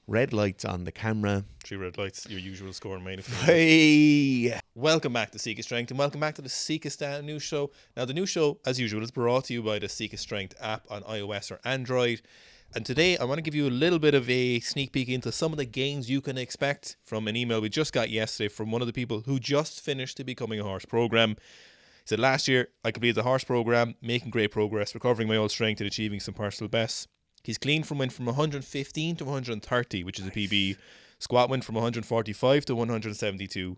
Red lights on the camera. 3 red lights, your usual score, mate. Hey! Welcome back to Sika Strength and welcome back to the Sika Stand new show. Now, the new show, as usual, is brought to you by the Sika Strength app on iOS or Android. And today, I want to give you a little bit of a sneak peek into some of the gains you can expect from an email we just got yesterday from one of the people who just finished the Becoming a Horse program. He said, last year, I completed the horse program, making great progress, recovering my old strength and achieving some personal bests. He's clean went from 115 to 130, which is a PB. Squat went from 145 to 172.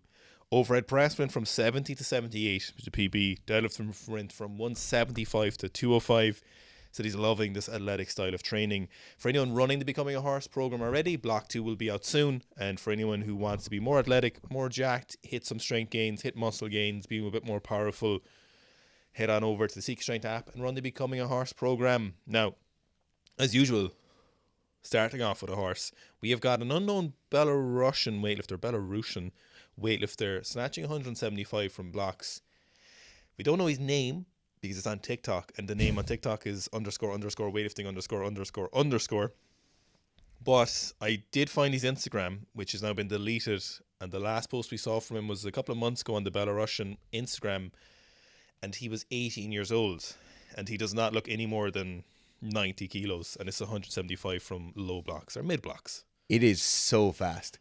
Overhead press went from 70 to 78, which is a PB. Deadlift went from 175 to 205. Said he's loving this athletic style of training. For anyone running the Becoming a Horse program already, Block 2 will be out soon. And for anyone who wants to be more athletic, more jacked, hit some strength gains, hit muscle gains, be a bit more powerful, head on over to the Sika Strength app and run the Becoming a Horse program. Now, as usual, starting off with a horse, we have got an unknown Belarusian weightlifter snatching 175 from blocks. We don't know his name because it's on TikTok, and the name on TikTok is _ weightlifting _ But I did find his Instagram, which has now been deleted, and the last post we saw from him was a couple of months ago on the Belarussian Instagram, and he was 18 years old, and he does not look any more than 90 kilos, and it's 175 from low blocks or mid blocks. It is so fast.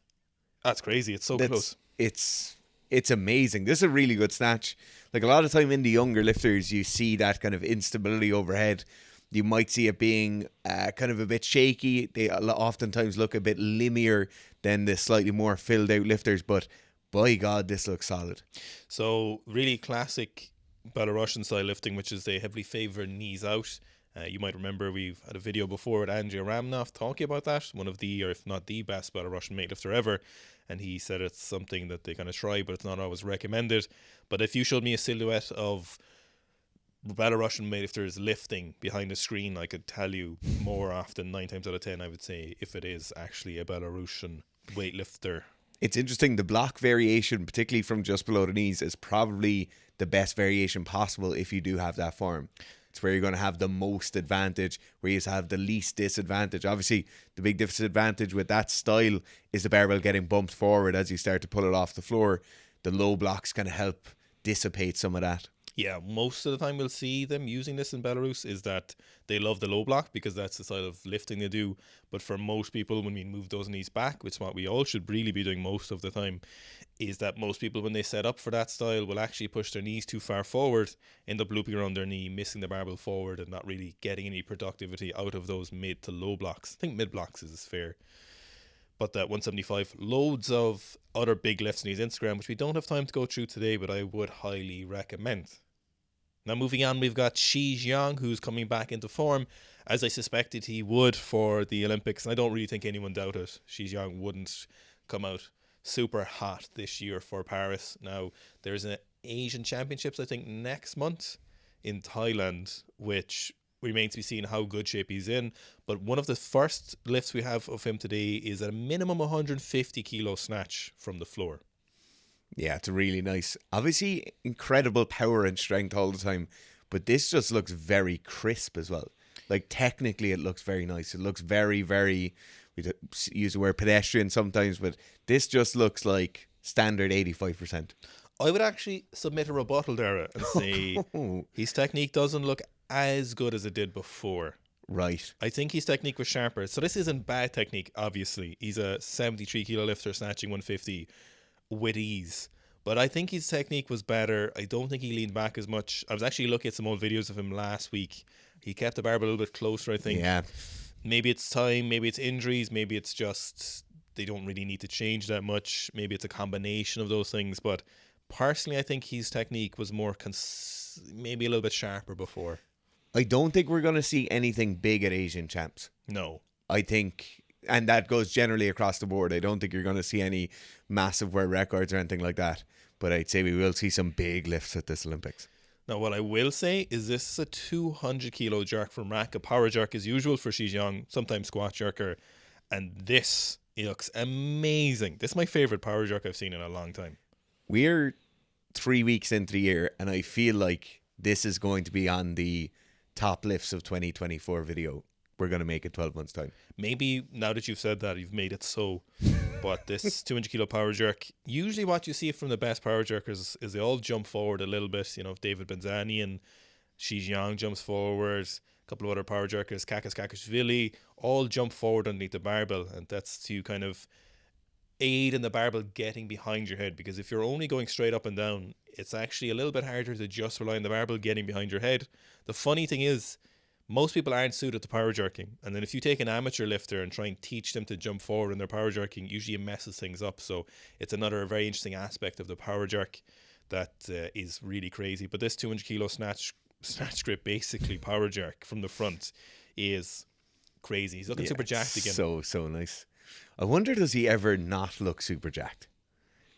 That's crazy. It's so close. It's amazing. This is a really good snatch. Like, a lot of time in the younger lifters, you see that kind of instability overhead. You might see it being kind of a bit shaky. They oftentimes look a bit limmier than the slightly more filled out lifters, but by God, this looks solid. So really classic Belarusian style lifting, which is they heavily favor knees out. You might remember we've had a video before with Andrzej Rhamat talking about that, one of the, or if not the best Belarusian weightlifter ever, and he said it's something that they kind of try, but it's not always recommended. But if you showed me a silhouette of Belarusian weightlifters lifting behind the screen, I could tell you more often, 9 times out of 10, I would say, if it is actually a Belarusian weightlifter. It's interesting, the block variation, particularly from just below the knees, is probably the best variation possible if you do have that form. It's where you're going to have the most advantage, where you have the least disadvantage. Obviously, the big disadvantage with that style is the barbell getting bumped forward as you start to pull it off the floor. The low blocks kind of help dissipate some of that. Yeah, most of the time we'll see them using this in Belarus is that they love the low block because that's the style of lifting they do. But for most people, when we move those knees back, which is what we all should really be doing most of the time, is that most people, when they set up for that style, will actually push their knees too far forward, end up looping around their knee, missing the barbell forward, and not really getting any productivity out of those mid to low blocks. I think mid blocks is fair. But that 175, loads of other big lifts on his Instagram, which we don't have time to go through today, but I would highly recommend. Now moving on, we've got Zhyiong, who's coming back into form, as I suspected he would for the Olympics. And I don't really think anyone doubted Zhyiong wouldn't come out super hot this year for Paris. Now, there's an Asian Championships, I think, next month in Thailand, which remains to be seen how good shape he's in. But one of the first lifts we have of him today is a minimum 150 kilo snatch from the floor. Yeah, it's really nice. Obviously, incredible power and strength all the time, but this just looks very crisp as well. Like, technically, it looks very nice. It looks very, very, we use the word pedestrian sometimes, but this just looks like standard 85%. I would actually submit a rebuttal there and say his technique doesn't look as good as it did before. Right. I think his technique was sharper. So this isn't bad technique, obviously. He's a 73 kilo lifter snatching 150 with ease, but I think his technique was better. I don't think he leaned back as much. I was actually looking at some old videos of him last week. He kept the barbell a little bit closer, I think. Yeah. Maybe it's time, maybe it's injuries, maybe it's just they don't really need to change that much. Maybe it's a combination of those things, but personally I think his technique was more maybe a little bit sharper before. I don't think we're going to see anything big at Asian Champs. No. I think, and that goes generally across the board, I don't think you're going to see any massive world records or anything like that. But I'd say we will see some big lifts at this Olympics. Now, what I will say is this is a 200 kilo jerk from rack, a power jerk as usual for Zhyiong, sometimes squat jerker. And this, it looks amazing. This is my favorite power jerk I've seen in a long time. We're 3 weeks into the year, and I feel like this is going to be on the top lifts of 2024 video. we're going to make it 12 months' time. Maybe now that you've said that, you've made it so. But this 200 kilo power jerk, usually what you see from the best power jerkers is they all jump forward a little bit. You know, David Benzani and Zhyiong jumps forward. A couple of other power jerkers, Kakas Kakashvili, all jump forward underneath the barbell. And that's to kind of aid in the barbell getting behind your head. Because if you're only going straight up and down, it's actually a little bit harder to just rely on the barbell getting behind your head. The funny thing is, most people aren't suited to power jerking. And then if you take an amateur lifter and try and teach them to jump forward in their power jerking, usually it messes things up. So it's another very interesting aspect of the power jerk that is really crazy. But this 200 kilo snatch grip, basically power jerk from the front, is crazy. He's looking super jacked again. So nice. I wonder, does he ever not look super jacked?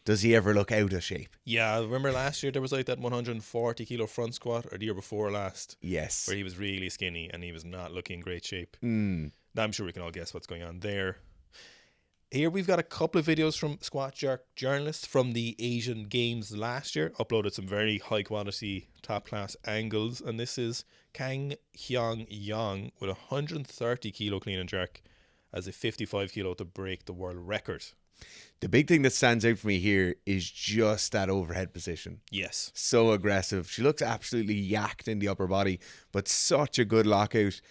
Does he ever look out of shape? Yeah, I remember last year there was like that 140 kilo front squat, or the year before last. Yes. Where he was really skinny and he was not looking in great shape. Now, I'm sure we can all guess what's going on there. Here we've got a couple of videos from Squat Jerk journalists from the Asian Games last year. Uploaded some very high quality, top class angles. And this is Kang Hyung Yang with 130 kilo clean and jerk as a 55 kilo to break the world record. The big thing that stands out for me here is just that overhead position. Yes. So aggressive. She looks absolutely yacked in the upper body, but such a good lockout.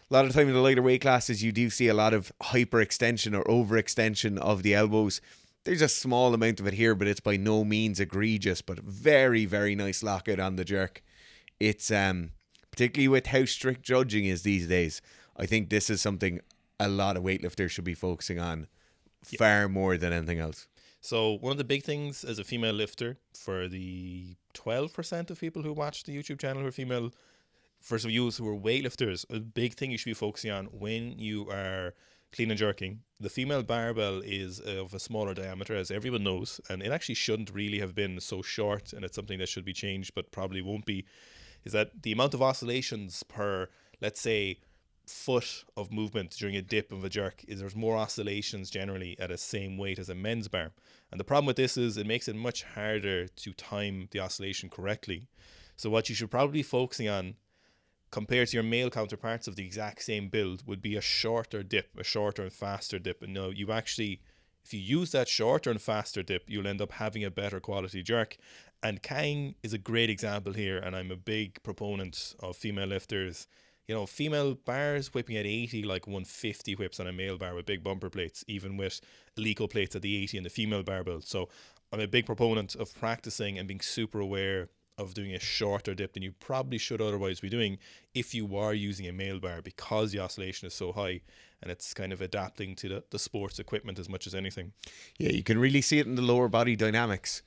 A lot of time in the lighter weight classes, you do see a lot of hyperextension or overextension of the elbows. There's a small amount of it here, but it's by no means egregious, but very, very nice lockout on the jerk. It's, particularly with how strict judging is these days, I think this is something a lot of weightlifters should be focusing on. Far more than anything else. So one of the big things as a female lifter, for the 12% of people who watch the YouTube channel who are female, for some of you who are weightlifters, a big thing you should be focusing on when you are clean and jerking. The female barbell is of a smaller diameter, as everyone knows, and it actually shouldn't really have been so short, and it's something that should be changed but probably won't be, is that the amount of oscillations per, let's say, foot of movement during a dip of a jerk is there's more oscillations generally at a same weight as a men's bar. And the problem with this is it makes it much harder to time the oscillation correctly. So what you should probably be focusing on compared to your male counterparts of the exact same build would be a shorter dip, a shorter and faster dip. And no, you actually, if you use that shorter and faster dip, you'll end up having a better quality jerk. And Kang is a great example here, and I'm a big proponent of female lifters. You know, female bars whipping at 80, like 150 whips on a male bar with big bumper plates, even with Alico plates at the 80 in the female barbell. So I'm a big proponent of practicing and being super aware of doing a shorter dip than you probably should otherwise be doing if you are using a male bar, because the oscillation is so high, and it's kind of adapting to the sports equipment as much as anything. Yeah, you can really see it in the lower body dynamics.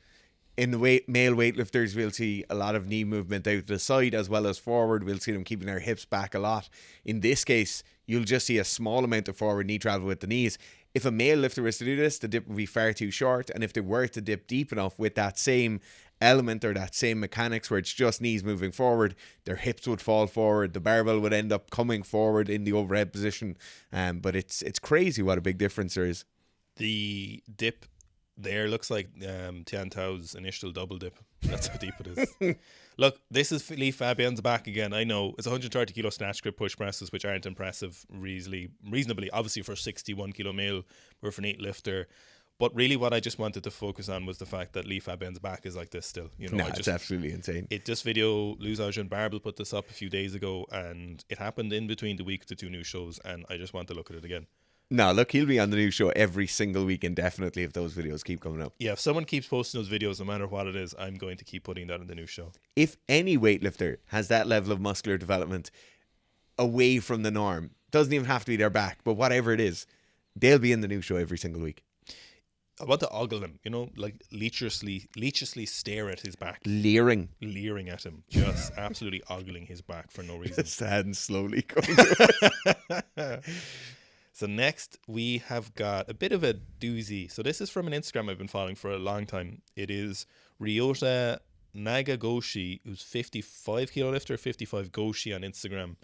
In the male weightlifters, we'll see a lot of knee movement out to the side as well as forward. We'll see them keeping their hips back a lot. In this case, you'll just see a small amount of forward knee travel with the knees. If a male lifter was to do this, the dip would be far too short. And if they were to dip deep enough with that same element or that same mechanics where it's just knees moving forward, their hips would fall forward. The barbell would end up coming forward in the overhead position. But it's crazy what a big difference there is. The dip there looks like Tian Tao's initial double dip. That's how deep it is. Look, this is Lee Fabin's back again. I know it's 130 kilo snatch grip push presses, which aren't impressive reasonably, obviously for a 61 kilo male or for an 8 lifter. But really what I just wanted to focus on was the fact that Lee Fabin's back is like this still. You know, it's absolutely insane. This video, Lou Zhyiong Barbell put this up a few days ago, and it happened in between the week of the 2 new shows, and I just want to look at it again. No, look, he'll be on the new show every single week indefinitely if those videos keep coming up. Yeah, if someone keeps posting those videos, no matter what it is, I'm going to keep putting that in the new show. If any weightlifter has that level of muscular development away from the norm, doesn't even have to be their back, but whatever it is, they'll be in the new show every single week. I want to ogle him, you know, like leechishly stare at his back. Leering at him. Just absolutely ogling his back for no reason. Sad and slowly coming to us. So next we have got a bit of a doozy. So this is from an Instagram I've been following for a long time. It is Ryota Nagagoshi, who's 55 kilo lifter, 55 Goshi on Instagram,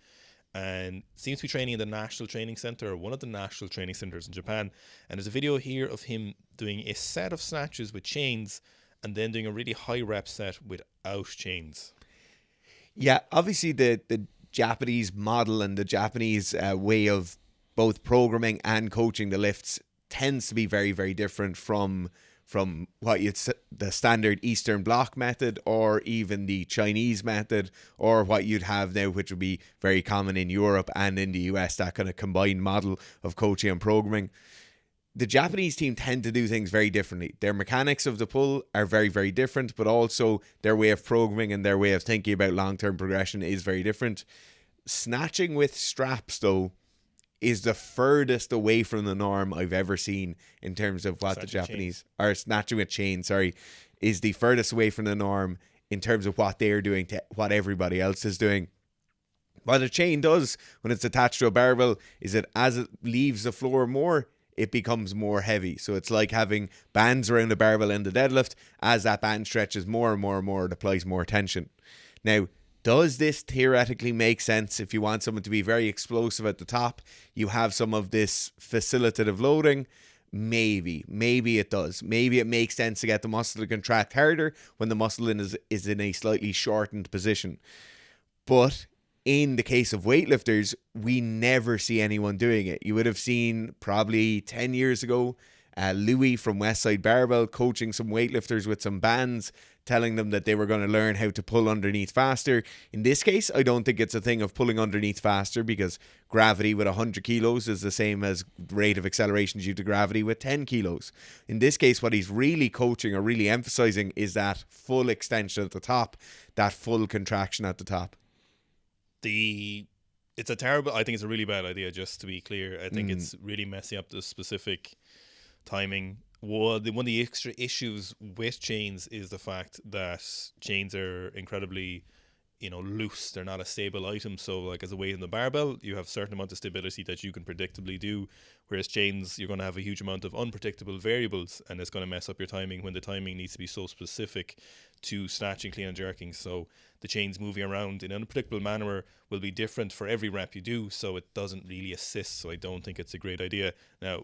and seems to be training in the National Training Center, or one of the national training centers in Japan. And there's a video here of him doing a set of snatches with chains and then doing a really high rep set without chains. Yeah, obviously the Japanese model and the Japanese way of both programming and coaching the lifts tends to be very, very different from what the standard Eastern Bloc method, or even the Chinese method, or what you'd have now, which would be very common in Europe and in the US, that kind of combined model of coaching and programming. The Japanese team tend to do things very differently. Their mechanics of the pull are very, very different, but also their way of programming and their way of thinking about long-term progression is very different. Snatching with straps, though, is the furthest away from the norm I've ever seen in terms of what the Japanese are. Snatching with chain, is the furthest away from the norm in terms of what they're doing to what everybody else is doing. What a chain does when it's attached to a barbell is that as it leaves the floor more, it becomes more heavy. So it's like having bands around a barbell in the deadlift. As that band stretches more and more and more, it applies more tension. Now, does this theoretically make sense if you want someone to be very explosive at the top? You have some of this facilitative loading. Maybe it does. Maybe it makes sense to get the muscle to contract harder when the muscle is in a slightly shortened position. But in the case of weightlifters, we never see anyone doing it. You would have seen probably 10 years ago, Louis from Westside Barbell coaching some weightlifters with some bands, telling them that they were going to learn how to pull underneath faster. In this case, I don't think it's a thing of pulling underneath faster, because gravity with 100 kilos is the same as rate of acceleration due to gravity with 10 kilos. In this case, what he's really coaching or really emphasizing is that full extension at the top, that full contraction at the top. It's a terrible, I think it's a really bad idea, just to be clear. I think it's really messing up the specific timing. One of the extra issues with chains is the fact that chains are incredibly, loose. They're not a stable item. So like as a weight in the barbell, you have a certain amount of stability that you can predictably do. Whereas chains, you're going to have a huge amount of unpredictable variables, and it's going to mess up your timing when the timing needs to be so specific to snatching, clean and jerking. So the chains moving around in an unpredictable manner will be different for every rep you do. So it doesn't really assist. So I don't think it's a great idea. Now,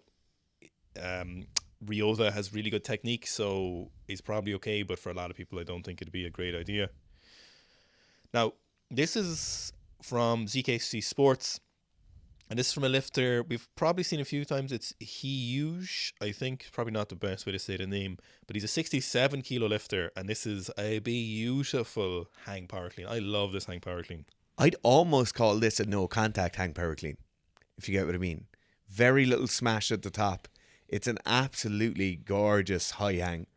Ryota has really good technique, so he's probably okay, but for a lot of people, I don't think it'd be a great idea. Now, this is from ZKC Sports, and this is from a lifter we've probably seen a few times. It's Hyuj, I think, probably not the best way to say the name, but he's a 67 kilo lifter, and this is a beautiful hang power clean. I love this hang power clean. I'd almost call this a no contact hang power clean, if you get what I mean. Very little smash at the top. It's an absolutely gorgeous high hang.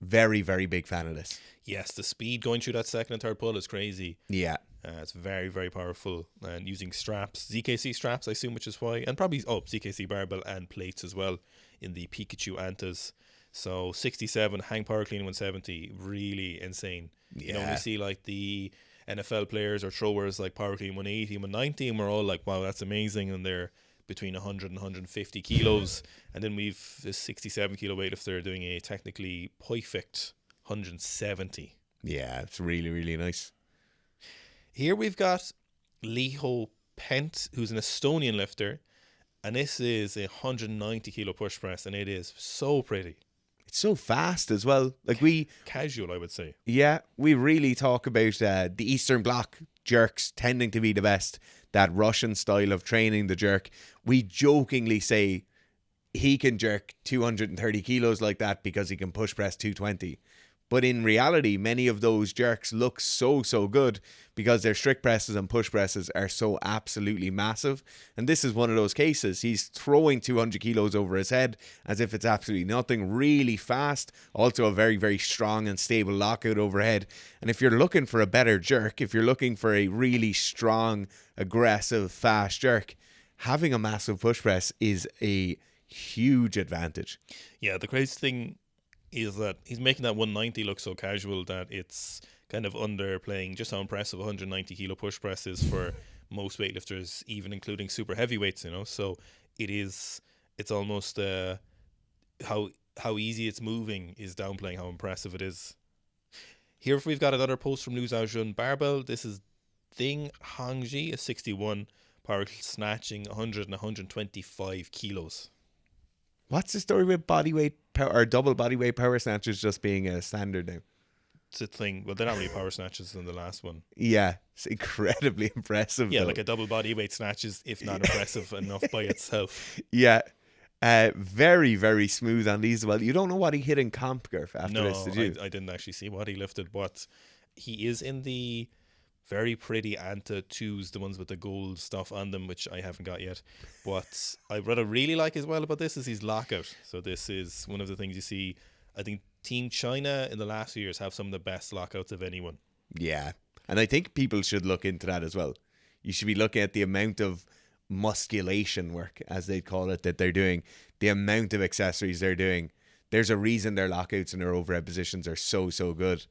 Very, very big fan of this. Yes, the speed going through that second and third pull is crazy. Yeah. It's very, very powerful. And using straps, ZKC straps, I assume, which is why. And probably, ZKC barbell and plates as well in the Pikachu Antas. So 67, hang power clean 170, really insane. Yeah. When we see like the NFL players or throwers like power clean 180, 190, and we're all like, wow, that's amazing. And they're between 100 and 150 kilos, and then we've this 67 kilo weightlifter doing a technically perfect 170. Yeah, it's really, really nice. Here we've got Liho Pent, who's an Estonian lifter, and this is a 190 kilo push press, and it is so pretty. It's so fast as well. Like casual, I would say. Yeah, we really talk about the Eastern Bloc jerks tending to be the best. That Russian style of training the jerk. We jokingly say he can jerk 230 kilos like that because he can push press 220. But in reality, many of those jerks look so good because their strict presses and push presses are so absolutely massive. And this is one of those cases. He's throwing 200 kilos over his head as if it's absolutely nothing. Really fast. Also a very, very strong and stable lockout overhead. And if you're looking for a better jerk, if you're looking for a really strong, aggressive, fast jerk, having a massive push press is a huge advantage. Yeah, the crazy thing is that he's making that 190 look so casual that it's kind of underplaying just how impressive 190 kilo push press is for most weightlifters, even including super heavyweights, So it's almost how easy it's moving is downplaying how impressive it is. Here we've got another post from Liu Zhaojun Barbell. This is Ding Hongji, a 61, power snatching 100 and 125 kilos. What's the story with bodyweight power or double bodyweight power snatchers just being a standard now? thing. Well, they're not really power snatches in the last one. Yeah, it's incredibly impressive. Yeah, though. like a double body weight snatch is, if not impressive enough by itself. Yeah. Very, very smooth on these as well. You don't know what he hit in comp, Garth, after this, did you? I didn't actually see what he lifted, but he is in the very pretty Anta 2s, the ones with the gold stuff on them, which I haven't got yet. But what I really like as well about this is his lockout. So this is one of the things you see. I think Team China in the last few years have some of the best lockouts of anyone. Yeah. And I think people should look into that as well. You should be looking at the amount of musculation work, as they call it, that they're doing, the amount of accessories they're doing. There's a reason their lockouts and their overhead positions are so good.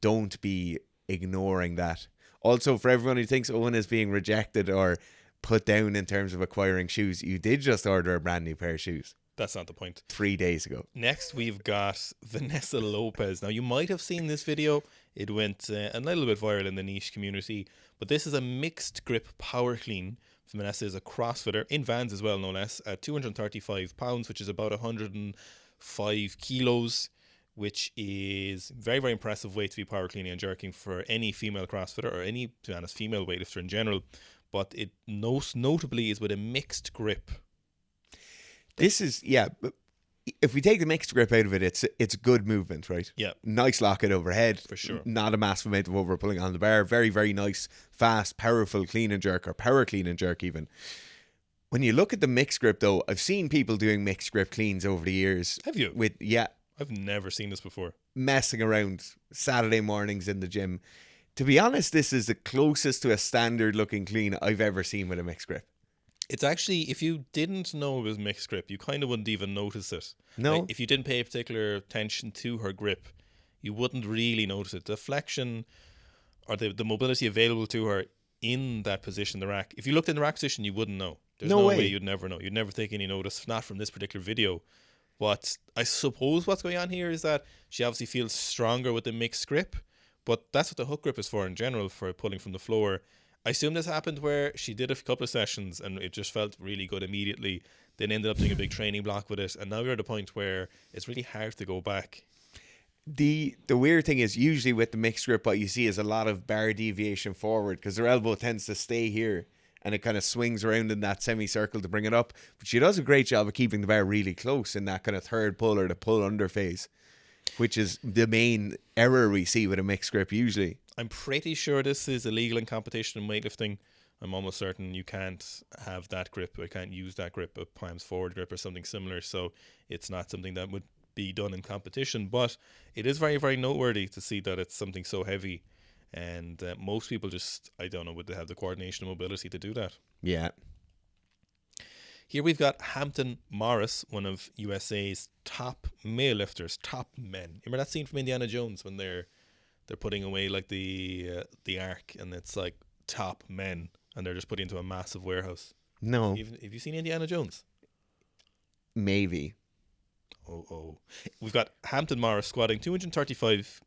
Don't be ignoring that. Also, for everyone who thinks Owen is being rejected or put down in terms of acquiring shoes, you did just order a brand new pair of shoes. That's not the point. 3 days ago. Next, we've got Vanessa Lopez. Now, you might have seen this video. It went a little bit viral in the niche community, but this is a mixed grip power clean. Vanessa is a CrossFitter, in Vans as well, no less, at 235 pounds, which is about 105 kilos, which is very, very impressive weight to be power cleaning and jerking for any female CrossFitter or any, to be honest, female weightlifter in general. But it most notably is with a mixed grip. This is, yeah, if we take the mixed grip out of it, it's good movement, right? Yeah. Nice lockout overhead. For sure. Not a massive amount of over pulling on the bar. Very, very nice, fast, powerful clean and jerk, or power clean and jerk even. When you look at the mixed grip though, I've seen people doing mixed grip cleans over the years. Have you? I've never seen this before. Messing around Saturday mornings in the gym. To be honest, this is the closest to a standard looking clean I've ever seen with a mixed grip. It's actually, if you didn't know it was mixed grip, you kind of wouldn't even notice it. No. Like, if you didn't pay particular attention to her grip, you wouldn't really notice it. The flexion or the mobility available to her in that position, the rack. If you looked in the rack position, you wouldn't know. There's no way you'd never know. You'd never take any notice, not from this particular video. But I suppose what's going on here is that she obviously feels stronger with the mixed grip, but that's what the hook grip is for in general, for pulling from the floor. I assume this happened where she did a couple of sessions and it just felt really good immediately, then ended up doing a big training block with it, and now we're at a point where it's really hard to go back. The weird thing is, usually with the mixed grip, what you see is a lot of bar deviation forward because her elbow tends to stay here and it kind of swings around in that semicircle to bring it up. But she does a great job of keeping the bar really close in that kind of third pull or the pull under phase, which is the main error we see with a mixed grip usually. I'm pretty sure this is illegal in competition in weightlifting. I'm almost certain you can't have that grip. I can't use that grip, a palms forward grip or something similar. So it's not something that would be done in competition. But it is very, very noteworthy to see that it's something so heavy. And most people just, I don't know, would they have the coordination and mobility to do that? Yeah. Here we've got Hampton Morris, one of USA's top male lifters, top men. Remember that scene from Indiana Jones when they're putting away like the ark and it's like top men and they're just put into a massive warehouse? No. Have you seen Indiana Jones? Maybe. Oh. We've got Hampton Morris squatting 235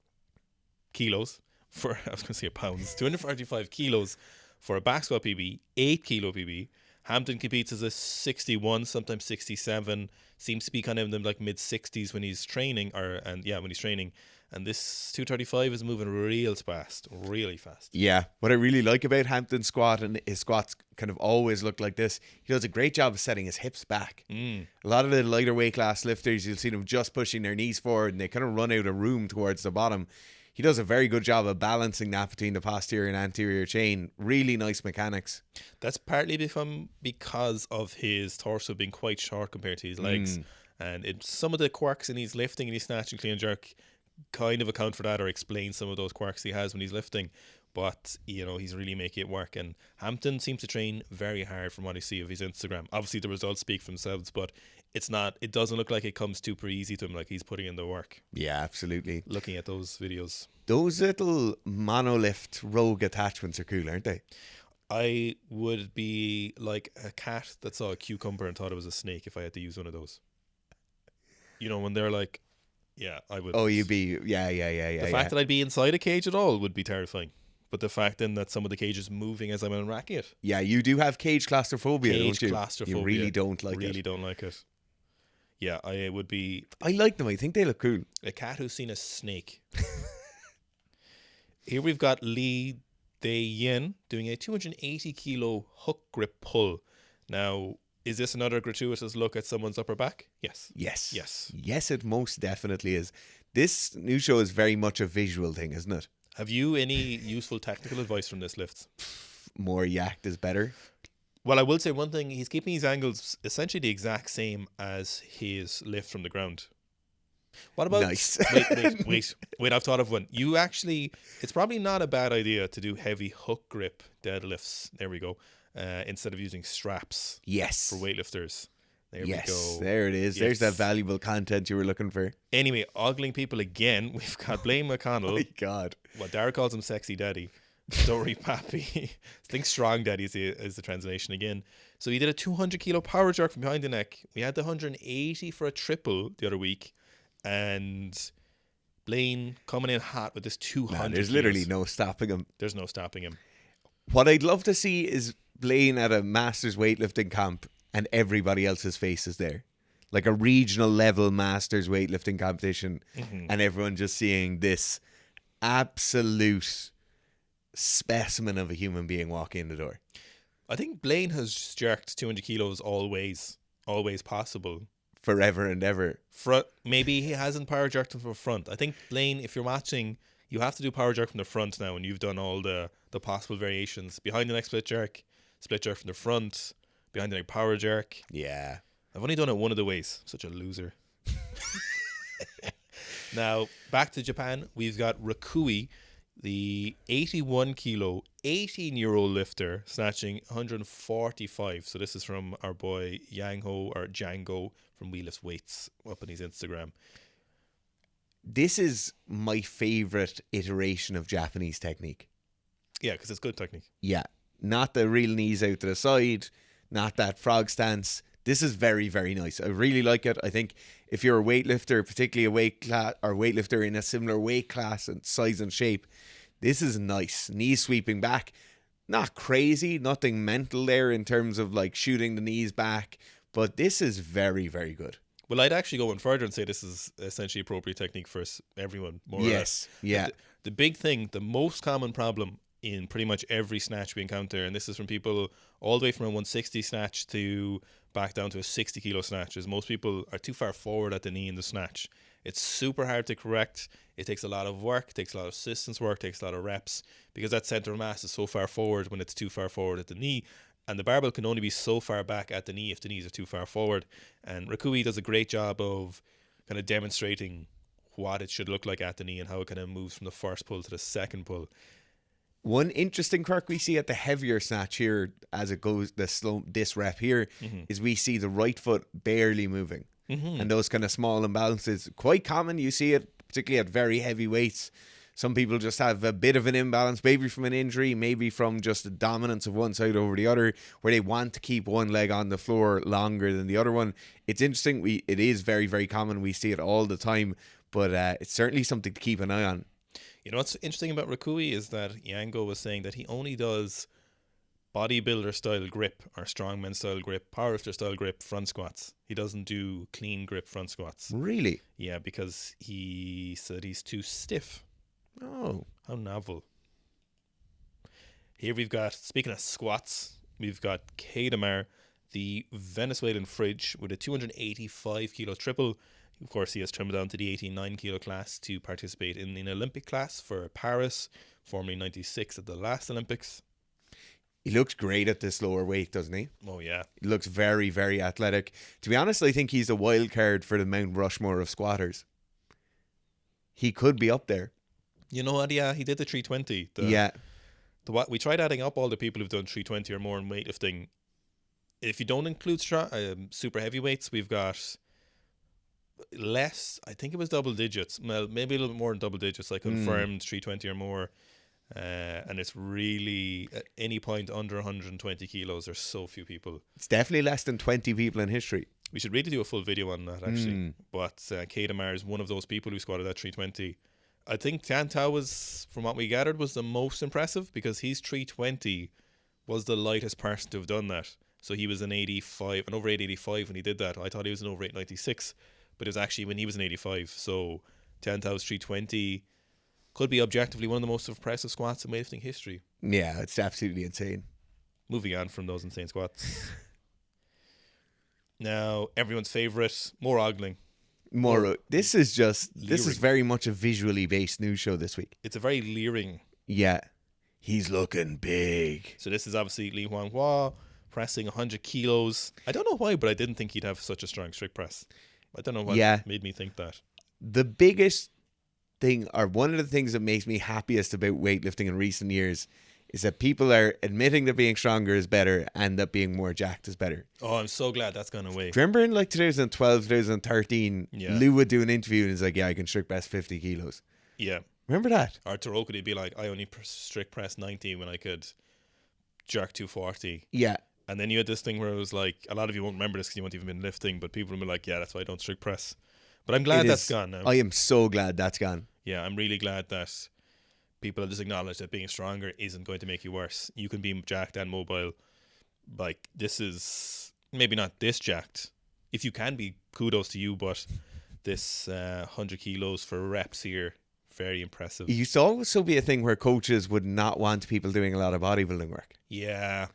kilos for, I was going to say pounds, 235 kilos for a back squat PB, 8 kilo PB. Hampton competes as a 61, sometimes 67. Seems to be kind of in the like mid 60s when he's training, when he's training. And this 235 is moving real fast, really fast. Yeah. What I really like about Hampton's squat, and his squats kind of always look like this, he does a great job of setting his hips back. A lot of the lighter weight class lifters, you'll see them just pushing their knees forward and they kind of run out of room towards the bottom. He does a very good job of balancing that between the posterior and anterior chain. Really nice mechanics. That's partly because of his torso being quite short compared to his legs. And some of the quirks in his lifting and his snatch and clean and jerk kind of account for that or explain some of those quirks he has when he's lifting. But, he's really making it work. And Hampton seems to train very hard from what I see of his Instagram. Obviously, the results speak for themselves, but it doesn't look like it comes super easy to him, like he's putting in the work. Yeah, absolutely. Looking at those videos. Those little monolift rogue attachments are cool, aren't they? I would be like a cat that saw a cucumber and thought it was a snake if I had to use one of those. When they're like, yeah, I would. Oh, you'd be, yeah. The fact that I'd be inside a cage at all would be terrifying. But the fact then that some of the cage is moving as I'm unracking it. Yeah, you do have cage claustrophobia, don't you? Claustrophobia. You really don't like it. Really don't like it. Yeah, I would be. I like them. I think they look cool. A cat who's seen a snake. Here we've got Lee Dayin doing a 280 kilo hook grip pull. Now, is this another gratuitous look at someone's upper back? Yes. Yes, it most definitely is. This new show is very much a visual thing, isn't it? Have you any useful technical advice from this lift? More yacked is better. Well, I will say one thing. He's keeping his angles essentially the exact same as his lift from the ground. What about... Nice. Wait, I've thought of one. You actually... It's probably not a bad idea to do heavy hook grip deadlifts. There we go. Instead of using straps. Yes. For weightlifters. There we Yes, go. there it is. Yes. There's that valuable content you were looking for. Anyway, ogling people again. We've got Blaine McConnell. Oh my God. Well, Dara calls him Sexy Daddy. Story Pappy. I think Strong Daddy is the translation again. So he did a 200 kilo power jerk from behind the neck. We had the 180 for a triple the other week. And Blaine coming in hot with this 200 Man, there's literally no stopping him. There's no stopping him. What I'd love to see is Blaine at a Masters weightlifting camp and everybody else's face is there. Like a regional level Masters weightlifting competition. Mm-hmm. And everyone just seeing this absolute specimen of a human being walk in the door. I think Blaine has jerked 200 kilos always possible. Forever and ever. Maybe he hasn't power jerked from the front. I think, Blaine, if you're watching, you have to do power jerk from the front now, and you've done all the possible variations. Behind the neck split jerk from the front, behind the neck power jerk. Yeah. I've only done it one of the ways. Such a loser. Now, back to Japan, we've got Rakeui, the 81 kilo, 18-year-old lifter, snatching 145. So this is from our boy Django from We Lift Weights up on his Instagram. This is my favorite iteration of Japanese technique. Yeah, because it's good technique. Yeah. Not the real knees out to the side, not that frog stance. This is very, very nice. I really like it. I think if you're a weightlifter, particularly a weight class or weightlifter in a similar weight class and size and shape, this is nice. Knees sweeping back. Not crazy, nothing mental there in terms of like shooting the knees back, but this is very, very good. Well, I'd actually go one further and say this is essentially appropriate technique for everyone, more or less. Yeah. The big thing, the most common problem in pretty much every snatch we encounter, and this is from people all the way from a 160 snatch to back down to a 60 kilo snatch, is most people are too far forward at the knee in the snatch. It's super hard to correct. It takes a lot of work, takes a lot of assistance work, takes a lot of reps, because that center of mass is so far forward when it's too far forward at the knee. And the barbell can only be so far back at the knee if the knees are too far forward. And Rakeui does a great job of kind of demonstrating what it should look like at the knee and how it kind of moves from the first pull to the second pull. One interesting quirk we see at the heavier snatch here as it goes, this rep here, is we see the right foot barely moving. And those kind of small imbalances, quite common. You see it particularly at very heavy weights. Some people just have a bit of an imbalance, maybe from an injury, maybe from just the dominance of one side over the other, where they want to keep one leg on the floor longer than the other one. It's interesting. It is very, very common. We see it all the time, but it's certainly something to keep an eye on. You know what's interesting about Rakeui is that Yango was saying that he only does bodybuilder style grip or strongman style grip, powerlifter style grip front squats. He doesn't do clean grip front squats. Really? Yeah, because he said he's too stiff. Oh, how novel. Here we've got, speaking of squats, we've got Keydomar, the Venezuelan fridge, with a 285 kilo triple. Of course, he has trimmed down to the 89 kilo class to participate in an Olympic class for Paris, formerly 96 at the last Olympics. He looks great at this lower weight, doesn't he? Oh, yeah. He looks very, very athletic. To be honest, I think he's a wild card for the Mount Rushmore of squatters. He could be up there. You know what? Yeah, he did the 320. We tried adding up all the people who've done 320 or more in weightlifting. If you don't include super heavyweights, we've got less. I think it was double digits. Well, maybe a little bit more than double digits. Like confirmed 320 or more. And it's really at any point under 120 kilos. There's so few people. It's definitely less than 20 people in history. We should really do a full video on that, actually. But Keydomar is one of those people who squatted at 320. I think Tian Tao was, from what we gathered, was the most impressive because his 320 was the lightest person to have done that. So he was an over 885 when he did that. I thought he was an over 896, but it was actually when he was an 85. So Tian Tao's 320 Could be objectively one of the most impressive squats in weightlifting history. Yeah, it's absolutely insane. Moving on from those insane squats. Now, everyone's favourite, more ogling. This is leering. very much a visually based news show this week. It's a very leering. Yeah. He's looking big. So this is obviously Li Huanghua pressing 100 kilos. I don't know why, but I didn't think he'd have such a strong strict press. I don't know what made me think that. The biggest thing, or one of the things that makes me happiest about weightlifting in recent years, is that people are admitting that being stronger is better and that being more jacked is better. Oh, I'm so glad that's gone away. Do you remember in like 2012, 2013, Lou would do an interview and he's like, yeah, I can strict press 50 kilos. Yeah. Remember that? Or Taroku would be like, I only strict press 90 when I could jerk 240. Yeah. And then you had this thing where it was like, a lot of you won't remember this because you won't even been lifting, but people will be like, yeah, that's why I don't strict press. But I'm glad that's gone now. I am so glad that's gone. Yeah, I'm really glad that people have just acknowledged that being stronger isn't going to make you worse. You can be jacked and mobile. Like, this is maybe not this jacked. If you can be, kudos to you, but this 100 kilos for reps here, very impressive. It used to also be a thing where coaches would not want people doing a lot of bodybuilding work. Yeah.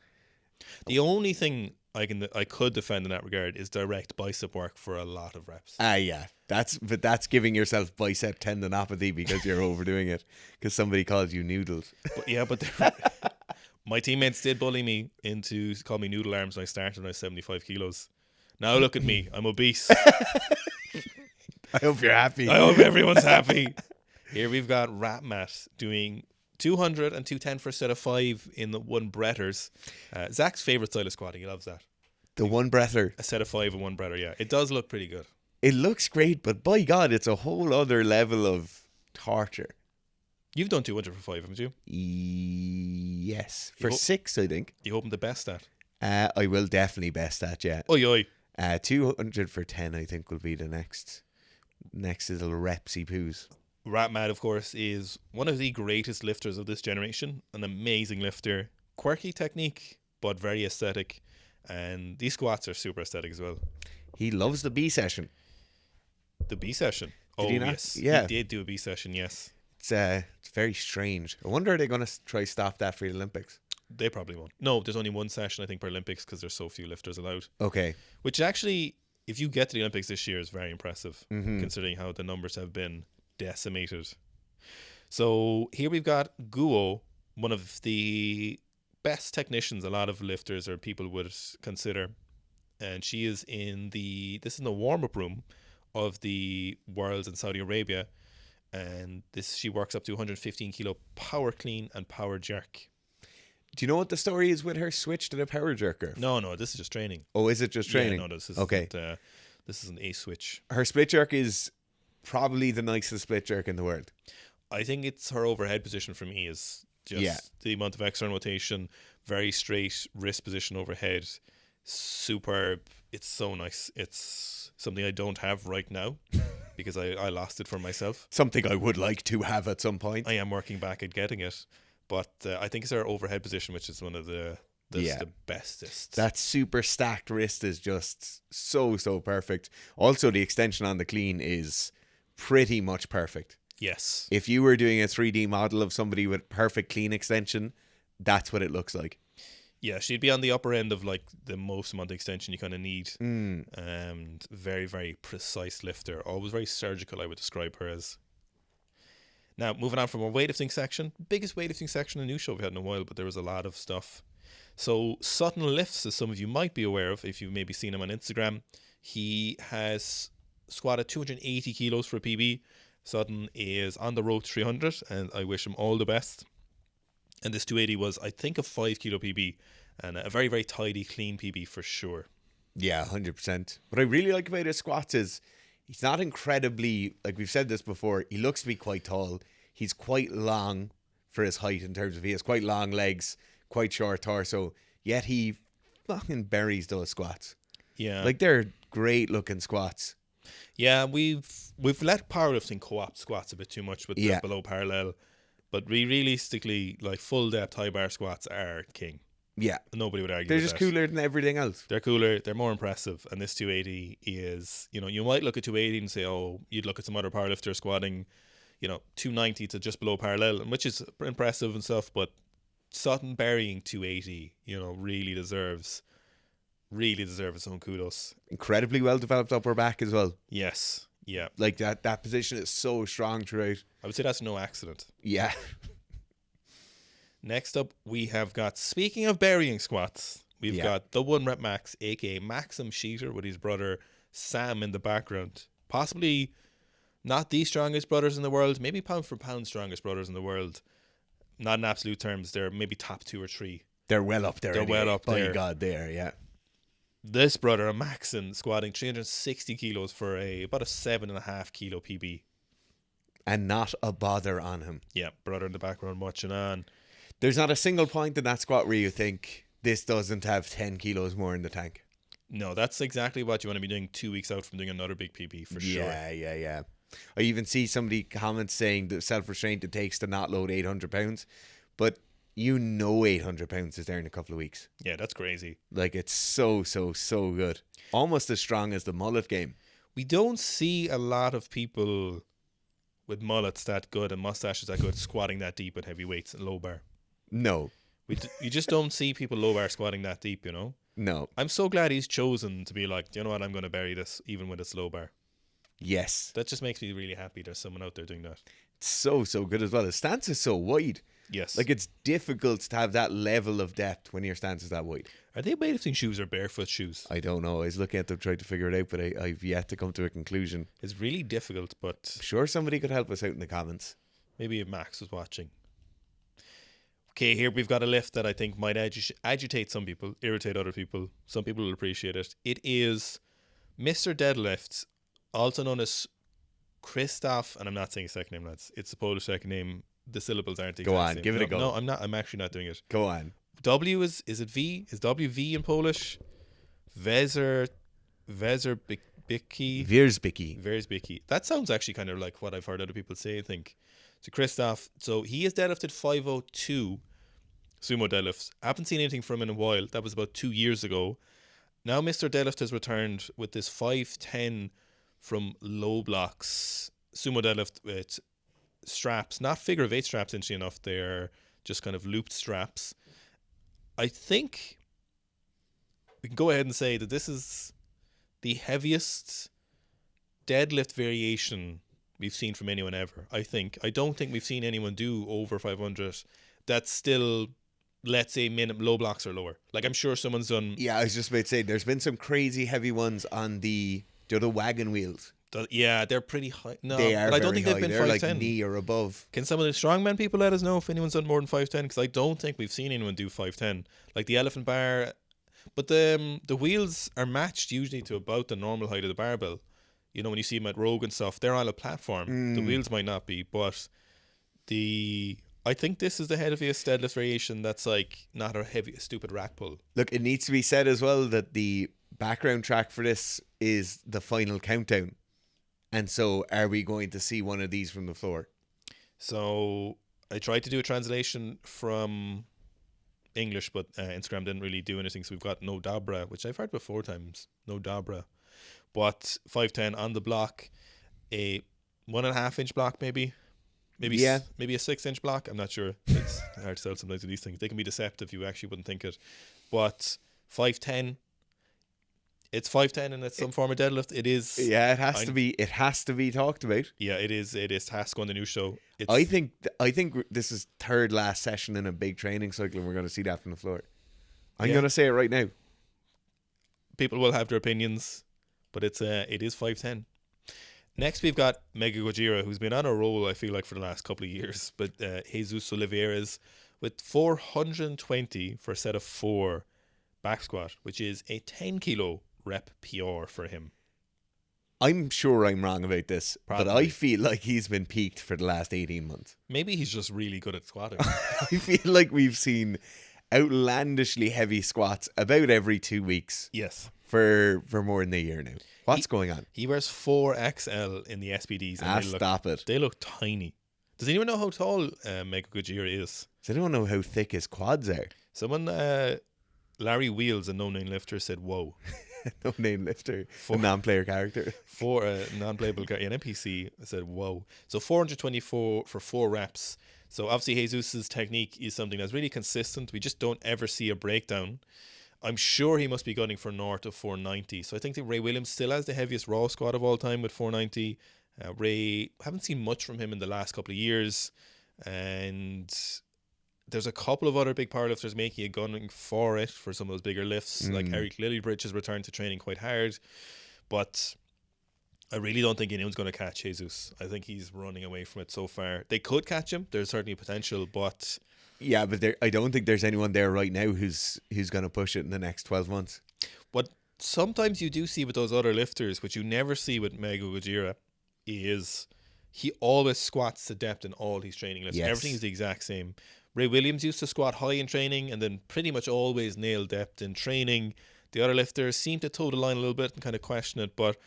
The only thing I could defend in that regard is direct bicep work for a lot of reps. Yeah. That's giving yourself bicep tendinopathy because you're overdoing it because somebody calls you noodles. But my teammates did bully me into call me noodle arms when I started when I was 75 kilos. Now look at me, I'm obese. I hope you're happy. I hope everyone's happy. Here we've got Rhamat doing 200 and 210 for a set of 5 in the one breathers. Zach's favourite style of squatting, he loves that. The one breather. A set of 5 and one breather, yeah. It does look pretty good. It looks great, but by God, it's a whole other level of torture. You've done 200 for 5, haven't you? Yes. For 6, I think. You hoping the best at? I will definitely best that, yeah. Oi. 200 for 10, I think, will be the next little repsy poos. Rhamat, of course, is one of the greatest lifters of this generation. An amazing lifter. Quirky technique, but very aesthetic. And these squats are super aesthetic as well. He loves the B session. The B session? Did he not? Yes. Yeah. He did do a B session, yes. It's very strange. I wonder, are they going to try stop that for the Olympics? They probably won't. No, there's only one session, I think, per Olympics because there's so few lifters allowed. Okay. Which actually, if you get to the Olympics this year, is very impressive, considering how the numbers have been decimated. So here we've got Guo, one of the best technicians a lot of lifters or people would consider. And she is in the warm-up room of the Worlds in Saudi Arabia. And she works up to 115 kilo power clean and power jerk. Do you know what the story is with her switch to the power jerker? No, this is just training. Oh, is it just training? Yeah, no, this is okay. This is an A switch. Her split jerk is probably the nicest split jerk in the world. I think it's her overhead position for me is just the amount of external rotation, very straight wrist position overhead, superb. It's so nice. It's something I don't have right now because I lost it for myself. Something I would like to have at some point. I am working back at getting it, but I think it's her overhead position, which is one of the bestest. That super stacked wrist is just so perfect. Also, the extension on the clean is pretty much perfect. Yes. If you were doing a 3D model of somebody with perfect clean extension, that's what it looks like. Yeah, she'd be on the upper end of like the most amount of extension you kind of need. And very, very precise lifter. Always very surgical, I would describe her as. Now, moving on from our weightlifting section. Biggest weightlifting section in the news show we had in a while, but there was a lot of stuff. So Sutton lifts, as some of you might be aware of, if you've maybe seen him on Instagram. He has squatted 280 kilos for a PB. Sutton is on the road to 300, and I wish him all the best. And this 280 was, I think, a 5 kilo PB, and a very, very tidy, clean PB for sure. Yeah, 100%. What I really like about his squats is he's not incredibly, like we've said this before, he looks to be quite tall. He's quite long for his height in terms of he has quite long legs, quite short torso, yet he fucking buries those squats. Yeah. Like, they're great looking squats. Yeah, we've let powerlifting co-opt squats a bit too much with the below parallel. But realistically, like full depth high bar squats are king. Yeah. Nobody would argue They're with just that. cooler than everything else. They're cooler, they're more impressive. And this 280 is, you might look at 280 and say, oh, you'd look at some other powerlifter squatting, 290 to just below parallel, which is impressive and stuff. But Sutton burying 280, really deserves its own kudos. Incredibly well developed upper back as well. Yes. Yeah. Like that position is so strong throughout. I would say that's no accident. Yeah. Next up, we have got, speaking of burying squats, we've got the 1 rep max, aka Maxon Sheeter, with his brother Sam in the background. Possibly not the strongest brothers in the world, maybe pound for pound strongest brothers in the world. Not in absolute terms, they're maybe top 2 or 3. They're well up there. They're well up there. By God, yeah. This brother, Maxon, squatting 360 kilos for about a 7.5 kilo PB. And not a bother on him. Yeah, brother in the background watching on. There's not a single point in that squat where you think this doesn't have 10 kilos more in the tank. No, that's exactly what you want to be doing 2 weeks out from doing another big PB for sure. Yeah. I even see somebody comments saying the self-restraint it takes to not load 800 pounds. But 800 pounds is there in a couple of weeks. Yeah, that's crazy. Like, it's so good. Almost as strong as the mullet game. We don't see a lot of people with mullets that good and mustaches that good squatting that deep with heavy weights and low bar. No. You just don't see people low bar squatting that deep, No. I'm so glad he's chosen to be like, you know what, I'm going to bury this even with its low bar. Yes. That just makes me really happy there's someone out there doing that. It's so good as well. The stance is so wide. Yes. Like, it's difficult to have that level of depth when your stance is that wide. Are they weightlifting shoes or barefoot shoes? I don't know. I was looking at them trying to figure it out, but I've yet to come to a conclusion. It's really difficult, but I'm sure somebody could help us out in the comments. Maybe if Max was watching. Okay, here we've got a lift that I think might agitate some people, irritate other people. Some people will appreciate it. It is Mr. Deadlift, also known as Krzysztof, and I'm not saying his second name, lads. It's a Polish second name. The syllables aren't the exact Go on, same. give it a go. No, I'm not. I'm actually not doing it. Go on. W is it V? Is W V in Polish? Wierzbicki. Wierzbicki. That sounds actually kind of like what I've heard other people say, I think. So Krzysztof, so he has deadlifted 502 sumo deadlifts. I haven't seen anything from him in a while. That was about 2 years ago. Now Mr. Deadlift has returned with this 510 from Low Block's sumo deadlift with straps, not figure of 8 straps, interestingly enough. They're just kind of looped straps. I think we can go ahead and say that this is the heaviest deadlift variation we've seen from anyone ever. I don't think we've seen anyone do over 500 that's still, let's say, low blocks or lower. Like, I'm sure someone's done. Yeah, I was just about to say, there's been some crazy heavy ones on the wagon wheels. Yeah, they're pretty high. No, they are. But I don't think high. they've been they're 510. Like knee or above. Can some of the strongman people let us know if anyone's done more than 510? Because I don't think we've seen anyone do 510. Like the elephant bar, but the wheels are matched usually to about the normal height of the barbell. When you see them at Rogue and stuff, they're on a platform. The wheels might not be, but I think this is the heaviest deadlift variation that's like not a heavy, stupid rack pull. Look, it needs to be said as well that the background track for this is the final countdown. And so are we going to see one of these from the floor? So I tried to do a translation from English, but Instagram didn't really do anything. So we've got no dobra, which I've heard before times. No dobra. But 510 on the block, a 1.5 inch block maybe a 6-inch block. I'm not sure. It's hard to tell sometimes with these things. They can be deceptive. You actually wouldn't think it. But 510, it's 510 and it's some form of deadlift. It is. Yeah, it has to be. It has to be talked about. Yeah, it is. It has to go on the new show. I think this is third last session in a big training cycle, and we're going to see that from the floor. I'm going to say it right now. People will have their opinions, but it is 510. Next, we've got Mega Gojira, who's been on a roll, I feel like, for the last couple of years. But Jesus Oliveira's with 420 for a set of 4 back squat, which is a 10 kilo rep PR for him. I'm sure I'm wrong about this, Probably. but I feel like he's been peaked for the last 18 months. Maybe he's just really good at squatting. I feel like we've seen outlandishly heavy squats about every 2 weeks. Yes. For more than a year now. What's going on? He wears 4XL in the SPDs. And stop it. They look tiny. Does anyone know how tall Mega Gojira is? Does anyone know how thick his quads are? Someone, Larry Wheels, a no-name lifter, said, whoa. No name lifter. A non-player character. For a non-playable an NPC. I said, whoa. So 424 for 4 reps. So obviously Jesus's technique is something that's really consistent. We just don't ever see a breakdown. I'm sure he must be gunning for north of 490. So I think that Ray Williams still has the heaviest raw squat of all time with 490. Ray, haven't seen much from him in the last couple of years. And there's a couple of other big powerlifters making a gunning for it for some of those bigger lifts. Like Eric Lillybridge has returned to training quite hard. But I really don't think anyone's going to catch Jesus. I think he's running away from it so far. They could catch him. There's certainly potential, but... Yeah, but I don't think there's anyone there right now who's going to push it in the next 12 months. What sometimes you do see with those other lifters, which you never see with Megu Gojira, is he always squats to depth in all his training lifts. Yes. Everything is the exact same. Ray Williams used to squat high in training and then pretty much always nail depth in training. The other lifters seem to toe the line a little bit and kind of question it, but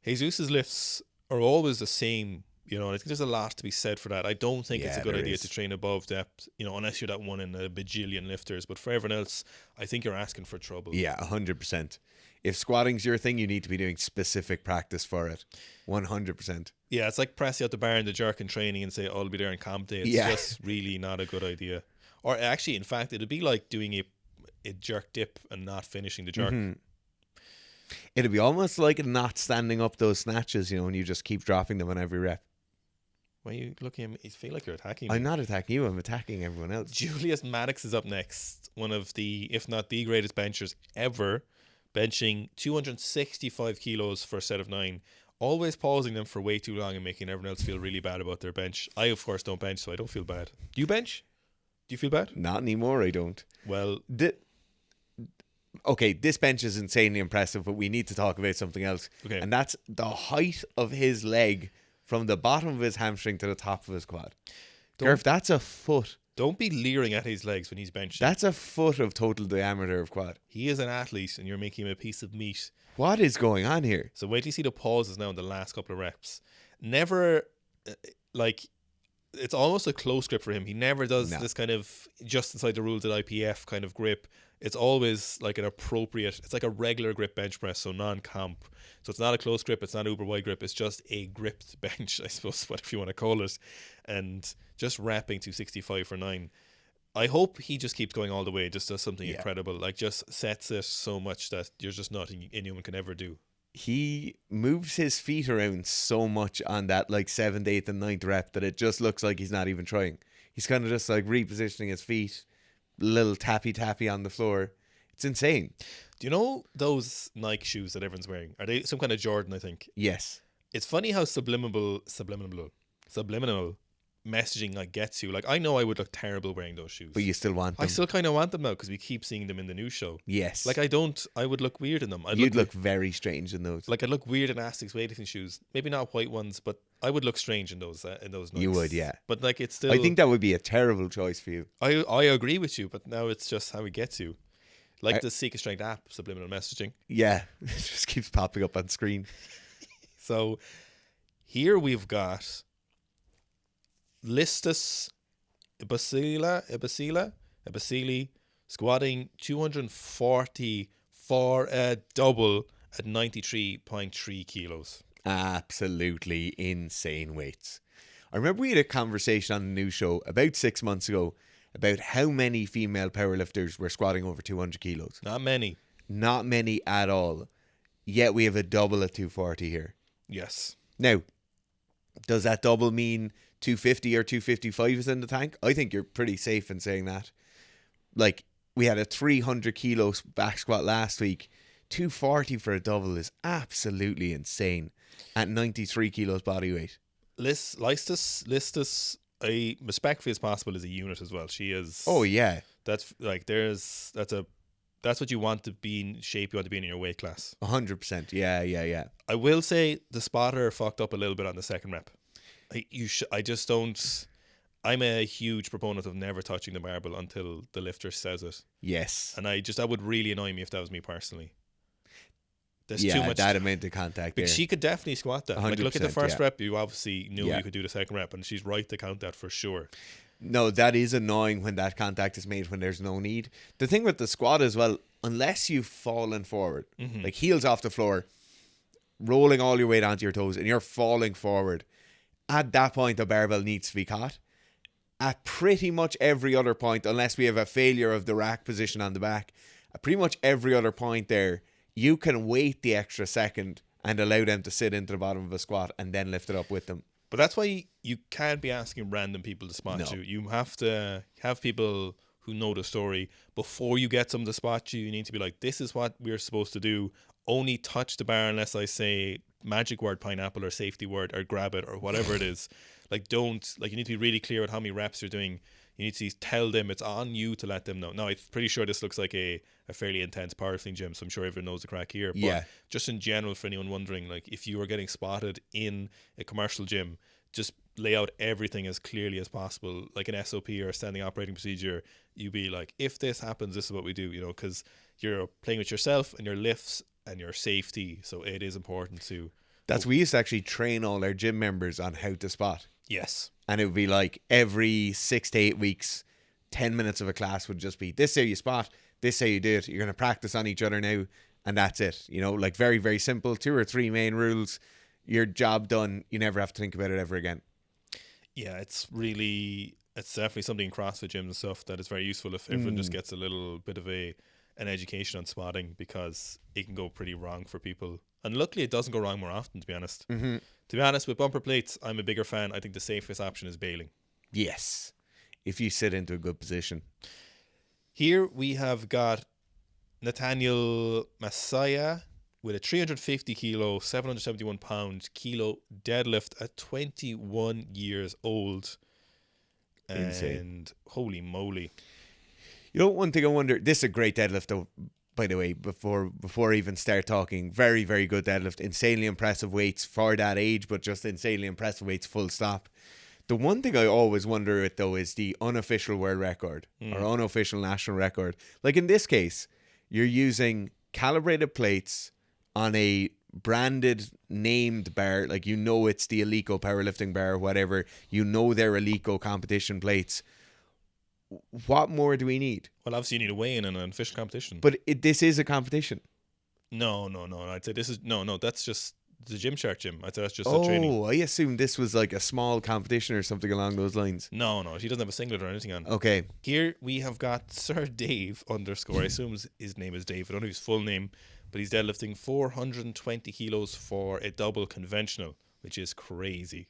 Jesus's lifts are always the same. You know, I think there's a lot to be said for that. I don't think it's a good idea to train above depth, you know, unless you're that one in a bajillion lifters. But for everyone else, I think you're asking for trouble. Yeah, 100%. If squatting's your thing, you need to be doing specific practice for it. 100%. Yeah, it's like press you out the bar in the jerk in training and say, I'll be there in comp day. It's just really not a good idea. Or actually, in fact, it'd be like doing a jerk dip and not finishing the jerk. It'd be almost like not standing up those snatches, you know, and you just keep dropping them on every rep. Why are you looking at me? You feel like you're attacking me. I'm not attacking you. I'm attacking everyone else. Julius Maddox is up next. One of the, if not the greatest benchers ever, benching 265 kilos for a set of 9. Always pausing them for way too long and making everyone else feel really bad about their bench. I, of course, don't bench, so I don't feel bad. Do you bench? Do you feel bad? Not anymore, I don't. Well... Okay, this bench is insanely impressive, but we need to talk about something else. Okay. And that's the height of his leg from the bottom of his hamstring to the top of his quad. Gerf, that's a foot. Don't be leering at his legs when he's benching. That's a foot of total diameter of quad. He is an athlete and you're making him a piece of meat. What is going on here? So wait till you see the pauses now in the last couple of reps. Never, it's almost a close grip for him. He never does this kind of just inside the rules at IPF kind of grip. It's always like an appropriate, it's like a regular grip bench press, so non-comp. So it's not a close grip, it's not uber wide grip, it's just a gripped bench, I suppose, what you want to call it. And just wrapping 265 for 9. I hope he just keeps going all the way, just does something incredible, like just sets it so much that there's just nothing anyone can ever do. He moves his feet around so much on that like 7th, 8th and 9th rep that it just looks like he's not even trying. He's kind of just like repositioning his feet, little tappy on the floor. It's insane. Do you know those Nike shoes that everyone's wearing? Are they some kind of Jordan, I think? Yes. It's funny how subliminal messaging like gets you. Like, I know I would look terrible wearing those shoes, But you still want them. I still kind of want them now because we keep seeing them in the new show. Yes. Like, I would look weird in them. You'd look very strange in those. Like, I'd look weird in Asics weightlifting shoes. Maybe not white ones, but I would look strange in those Nikes. You would, yeah. But like, it's still... I think that would be a terrible choice for you. I agree with you, but now it's just how it gets you. Like the Sika Strength app, subliminal messaging. Yeah. It just keeps popping up on screen. So here we've got Listus Ibasili squatting 240 for a double at 93.3 kilos. Absolutely insane weights. I remember we had a conversation on the new show about 6 months ago about how many female powerlifters were squatting over 200 kilos. Not many. Not many at all. Yet we have a double at 240 here. Yes. Now, does that double mean 250 or 255 is in the tank? I think you're pretty safe in saying that. Like, we had a 300 kilo back squat last week. 240 for a double is absolutely insane at 93 kilos body weight. Listus, I respectfully as possible, is a unit as well. She is. Oh yeah, that's like that's what you want to be in shape. You want to be in your weight class. 100%. Yeah. I will say the spotter fucked up a little bit on the second rep. I just don't. I'm a huge proponent of never touching the barbell until the lifter says it. Yes. And that would really annoy me if that was me personally. There's too much that amount of contact there. She could definitely squat that. Like, look at the first rep. You obviously knew you could do the second rep, and she's right to count that for sure. No, that is annoying when that contact is made when there's no need. The thing with the squat as well, unless you've fallen forward, like heels off the floor, rolling all your weight onto your toes, and you're falling forward, at that point the barbell needs to be caught. At pretty much every other point, unless we have a failure of the rack position on the back, at pretty much every other point there, you can wait the extra second and allow them to sit into the bottom of a squat and then lift it up with them. But that's why you can't be asking random people to spot you. You have to have people who know the story. Before you get them to spot you, you need to be like, this is what we're supposed to do. Only touch the bar unless I say magic word pineapple or safety word or grab it or whatever it is. Like, you need to be really clear with how many reps you're doing. You need to tell them it's on you to let them know. Now, I'm pretty sure this looks like a fairly intense powerlifting gym, so I'm sure everyone knows the crack here. But just in general, for anyone wondering, like, if you are getting spotted in a commercial gym, just lay out everything as clearly as possible, like an SOP or a standing operating procedure. You be like, if this happens, this is what we do, because you're playing with yourself and your lifts and your safety, so it is important to... We used to actually train all our gym members on how to spot. Yes. And it would be like every 6 to 8 weeks, 10 minutes of a class would just be, this is how you spot, this is how you do it. You're going to practice on each other now, and that's it. Like very, very simple, 2 or 3 main rules. Your job done. You never have to think about it ever again. Yeah, it's definitely something in CrossFit gyms and stuff that is very useful if everyone just gets a little bit of an education on spotting, because it can go pretty wrong for people. And luckily it doesn't go wrong more often, to be honest. To be honest, with bumper plates, I'm a bigger fan. I think the safest option is bailing. Yes. If you sit into a good position. Here we have got Nathaniel Masaya with a 350 kilo, 771 pound kilo deadlift at 21 years old. Insane. And holy moly. One thing I wonder, this is a great deadlift though, by the way, before I even start talking. Very, very good deadlift. Insanely impressive weights for that age, but just insanely impressive weights, full stop. The one thing I always wonder with though is the unofficial world record or unofficial national record. Like in this case, you're using calibrated plates on a branded named bar, like it's the Alico powerlifting bar or whatever, they're Alico competition plates. What more do we need? Well, obviously you need a weigh-in and an official competition. But this is a competition. No. I'd say this is that's just the Gymshark gym. I'd say that's just a training. Oh, I assumed this was like a small competition or something along those lines. No, he doesn't have a singlet or anything on. Okay. Here we have got Sir Dave _ I assume his name is Dave. I don't know his full name, but he's deadlifting 420 kilos for a double conventional, which is crazy.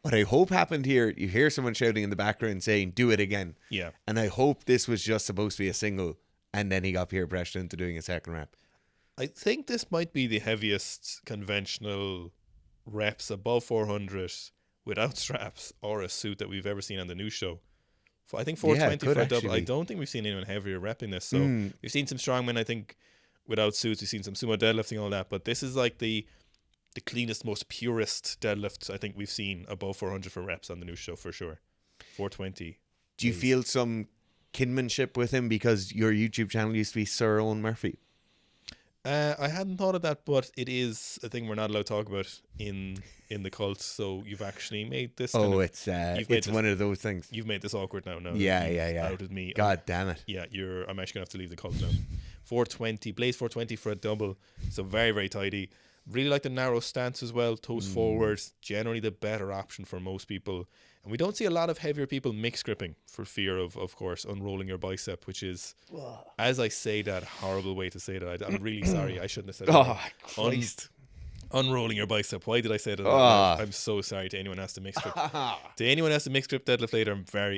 What I hope happened here, you hear someone shouting in the background saying, do it again. Yeah. And I hope this was just supposed to be a single, and then he got peer pressured into doing a second rep. I think this might be the heaviest conventional reps above 400 without straps or a suit that we've ever seen on the news show. I think 420 for a double. I don't think we've seen anyone heavier repping this. So we've seen some strongmen, I think, without suits. We've seen some sumo deadlifting and all that. But this is like the cleanest, most purest deadlifts I think we've seen above 400 for reps on the news show for sure. 420. Do you feel some kinship with him because your YouTube channel used to be Sir Owen Murphy? I hadn't thought of that, but it is a thing we're not allowed to talk about in the cult. So you've actually made this. It's one of those things. You've made this awkward now. Yeah. Outed me. God damn it. Yeah, I'm actually gonna have to leave the cult now. 420, Blaze 420 for a double. So very, very tidy. Really like the narrow stance as well. Toes forward. Generally the better option for most people. And we don't see a lot of heavier people mix gripping for fear of course, unrolling your bicep, which is, as I say that, horrible way to say that. I'm really sorry. I shouldn't have said that. Oh, Christ. Unrolling your bicep. Why did I say that? I'm so sorry to anyone who has to mix grip. To anyone who has to mix grip deadlift later,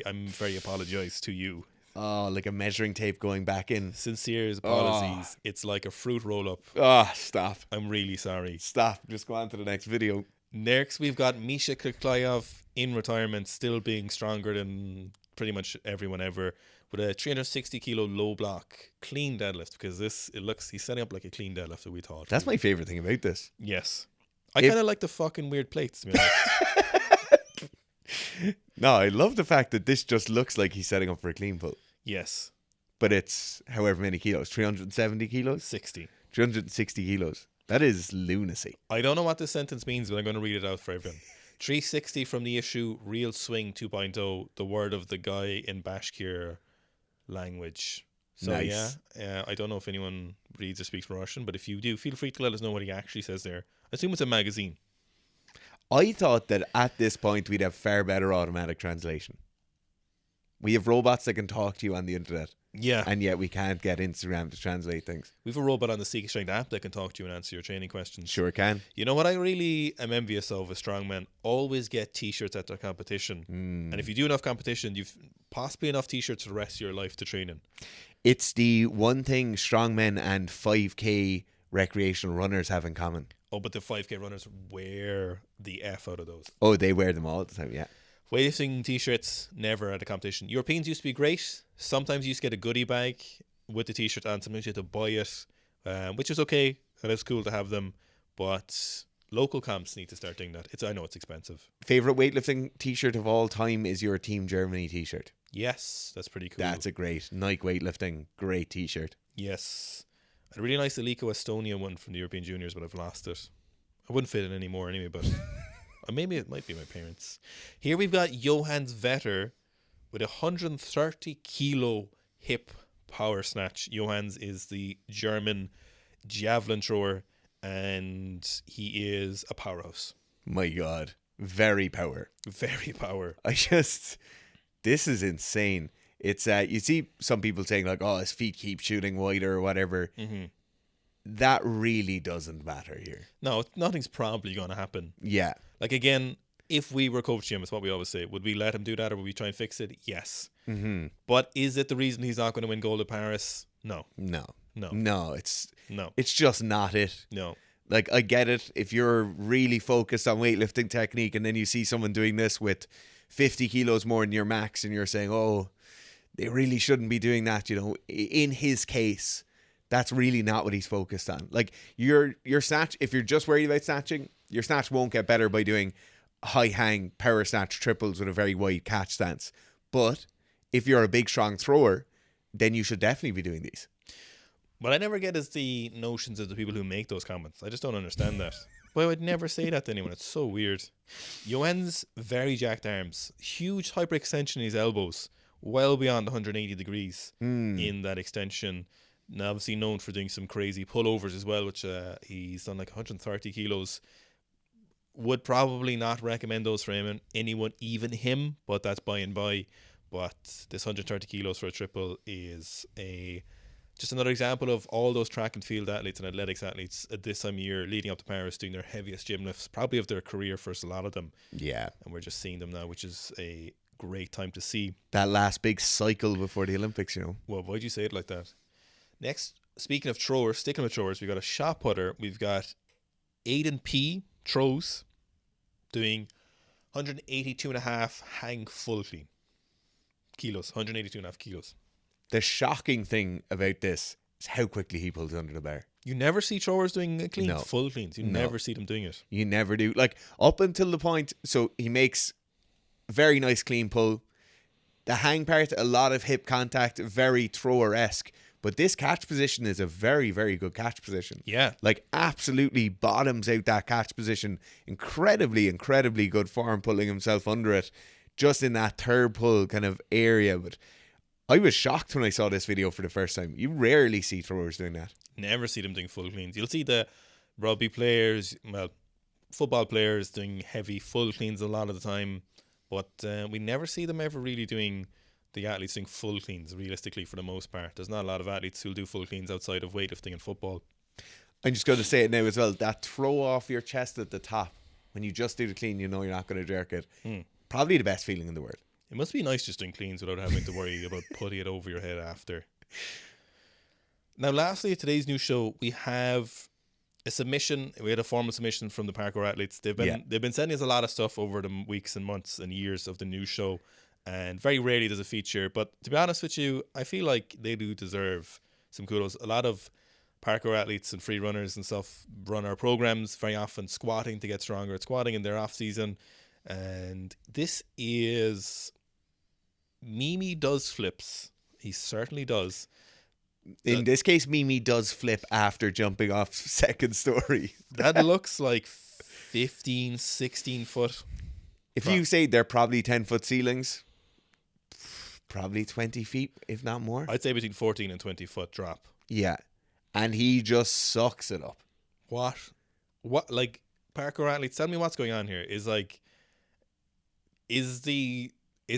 I'm very apologized to you. Oh, like a measuring tape going back in. Sincere apologies. It's like a fruit roll up. Stop. I'm really sorry. Stop. Just go on to the next video. Next, we've got Misha Kyklyov in retirement, still being stronger than pretty much everyone ever, with a 360 kilo low block clean deadlift, because he's setting up like a clean deadlift that we thought. That's my favorite thing about this. Yes. I kind of like the fucking weird plates, to be honest. No, I love the fact that this just looks like he's setting up for a clean pull. Yes. But it's however many kilos, 370 kilos? 60. 360 kilos. That is lunacy. I don't know what this sentence means, but I'm going to read it out for everyone. 360 from the issue, Real Swing 2.0, the word of the guy in Bashkir language. So Nice. yeah, I don't know if anyone reads or speaks Russian, but if you do, feel free to let us know what he actually says there. I assume it's a magazine. I thought that at this point we'd have far better automatic translation. We have robots that can talk to you on the internet, Yeah. and yet we can't get Instagram to translate things. We have a robot on the Sika Strength app that can talk to you and answer your training questions. Sure can. You know what I really am envious of is strongmen always get t-shirts at their competition. And if you do enough competition, you've possibly enough t-shirts for the rest of your life to train in. It's the one thing strongmen and 5K recreational runners have in common. Oh, but the 5K runners wear the F out of those. Oh, they wear them all the time, yeah. Weightlifting t-shirts, never at a competition. Europeans used to be great. Sometimes you used to get a goodie bag with the t-shirt on. Sometimes you had to buy it, which is okay. It is cool to have them. But local comps need to start doing that. I know it's expensive. Favorite weightlifting t-shirt of all time is your Team Germany t-shirt. Yes, that's pretty cool. That's a great Nike weightlifting, great t-shirt. Yes. I really nice the Lico Estonia one from the European Juniors, but I've lost it. I wouldn't fit it anymore anyway, but maybe it might be my parents. Here we've got Johannes Vetter with a 130 kilo hip power snatch. Johannes is the German javelin thrower, and he is a powerhouse. My God. Very power. Very power. This is insane. It's you see some people saying like, oh, his feet keep shooting wider or whatever. Mm-hmm. That really doesn't matter here. No, nothing's probably going to happen. Yeah. Like, again, if we were coaching him, it's what we always say. Would we let him do that, or would we try and fix it? Yes. Mm-hmm. But is it the reason he's not going to win gold at Paris? No. No. No. It's just not it. No. Like, I get it. If you're really focused on weightlifting technique and then you see someone doing this with 50 kilos more than your max and you're saying, oh, they really shouldn't be doing that, you know. In his case, that's really not what he's focused on. Like, your snatch, if you're just worried about snatching, your snatch won't get better by doing high hang power snatch triples with a very wide catch stance. But if you're a big, strong thrower, then you should definitely be doing these. What I never get is the notions of the people who make those comments. I just don't understand that. Well, I would never say that to anyone. It's so weird. Johannes, very jacked arms. Huge hyperextension in his elbows. Well beyond 180 degrees in that extension. And obviously known for doing some crazy pullovers as well, which he's done like 130 kilos. Would probably not recommend those for anyone, even him, but that's by and by. But this 130 kilos for a triple is just another example of all those track and field athletes and athletics athletes at this time of year leading up to Paris doing their heaviest gym lifts, probably of their career first, a lot of them. Yeah. And we're just seeing them now, which is a great time to see. That last big cycle before the Olympics, you know. Well, why'd you say it like that? Next, speaking of throwers, sticking with throwers, we've got a shot putter. We've got Aidan P. throws doing 182.5 hang full clean. Kilos, 182.5 kilos. The shocking thing about this is how quickly he pulls under the bar. You never see throwers doing cleans, No. full cleans. You never see them doing it. You never do. Like, up until the point, so he makes very nice clean pull. The hang part, a lot of hip contact, very thrower-esque. But this catch position is a very, very good catch position. Yeah. Like, absolutely bottoms out that catch position. Incredibly, incredibly good form pulling himself under it. Just in that third pull kind of area. But I was shocked when I saw this video for the first time. You rarely see throwers doing that. Never see them doing full cleans. You'll see the rugby players, well, football players doing heavy full cleans a lot of the time. But we never see them ever really doing the athletes doing full cleans, realistically, for the most part. There's not a lot of athletes who'll do full cleans outside of weightlifting and football. I'm just going to say it now as well. That throw off your chest at the top, when you just do the clean, you know you're not going to jerk it. Probably the best feeling in the world. It must be nice just doing cleans without having to worry about putting it over your head after. Now, lastly, today's new show, we have a submission. We had a formal submission from the parkour athletes. They've been sending us a lot of stuff over the weeks and months and years of the new show, and very rarely does it feature. But to be honest with you, I feel like they do deserve some kudos. A lot of parkour athletes and free runners and stuff run our programs very often, squatting to get stronger, squatting in their off season. And this is Mimi does flips. He certainly does. In this case, Mimi does flip after jumping off second story. That looks like 15, 16 foot. If you say they're probably 10-foot ceilings, probably 20 feet, if not more. I'd say between 14 and 20 foot drop. Yeah. And he just sucks it up. What? Like, parkour athletes, tell me what's going on here. Is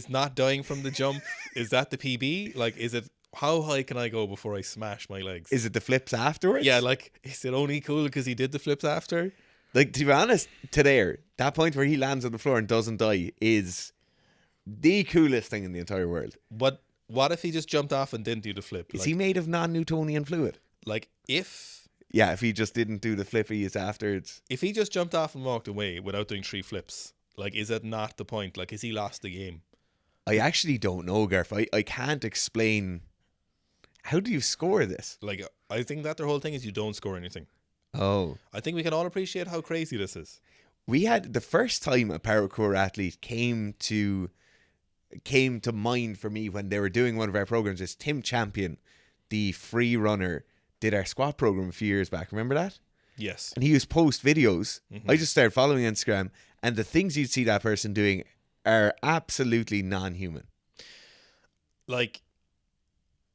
not dying from the jump, is that the PB? Like, is it, how high can I go before I smash my legs? Is it the flips afterwards? Yeah, like, is it only cool because he did the flips after? Like, to be honest, that point where he lands on the floor and doesn't die is the coolest thing in the entire world. But what if he just jumped off and didn't do the flip? Is he made of non-Newtonian fluid? Like, if he just didn't do the flippies afterwards. If he just jumped off and walked away without doing 3 flips, like, is that not the point? Like, is he lost the game? I actually don't know, Garth. I can't explain. How do you score this? Like, I think that their whole thing is you don't score anything. Oh. I think we can all appreciate how crazy this is. We had the first time a parkour athlete came to mind for me when they were doing one of our programs is Tim Champion, the free runner, did our squat program a few years back. Remember that? Yes. And he used post videos. I just started following Instagram, and the things you'd see that person doing are absolutely non-human. Like,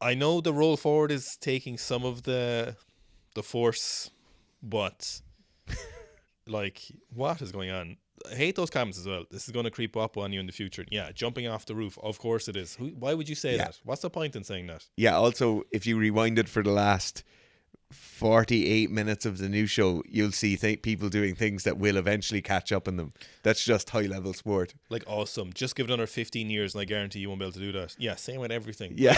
I know the roll forward is taking some of the force, but like, what is going on? I hate those comments as well. This is going to creep up on you in the future. Yeah, jumping off the roof. Of course it is. Why would you say that? What's the point in saying that? Yeah, also, if you rewind it for the last 48 minutes of the new show, you'll see people doing things that will eventually catch up in them. That's just high-level sport. Like, awesome. Just give it another 15 years and I guarantee you won't be able to do that. Yeah, same with everything. Yeah.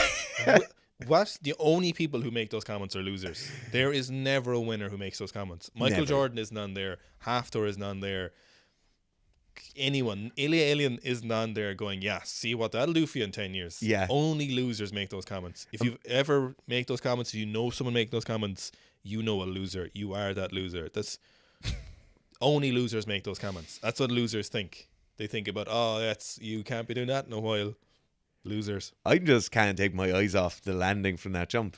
What? The only people who make those comments are losers. There is never a winner who makes those comments. Michael Jordan is none there. Hafthor is none there. Anyone. Ilya Alien is none there going, yeah, see what that'll do for you in 10 years. Yeah. Only losers make those comments. If you ever make those comments, if you know someone make those comments, you know a loser. You are that loser. That's only losers make those comments. That's what losers think. They think about, you can't be doing that in a while. Losers. I just can't take my eyes off the landing from that jump.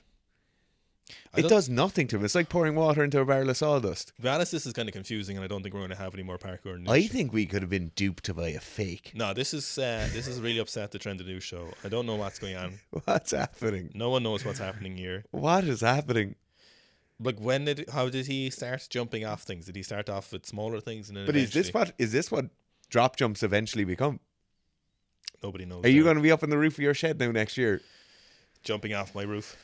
It does nothing to him. It's like pouring water into a barrel of sawdust. To be honest, this is kind of confusing, and I don't think we're going to have any more parkour in this I show. think we could have been duped by a fake. No, this is really upset the Trend of News show. I don't know what's going on. What's happening? No one knows what's happening here. What is happening? Like, how did he start jumping off things? Did he start off with smaller things and then? But is this what drop jumps eventually become? Nobody knows. Are you going to be up on the roof of your shed now next year? Jumping off my roof.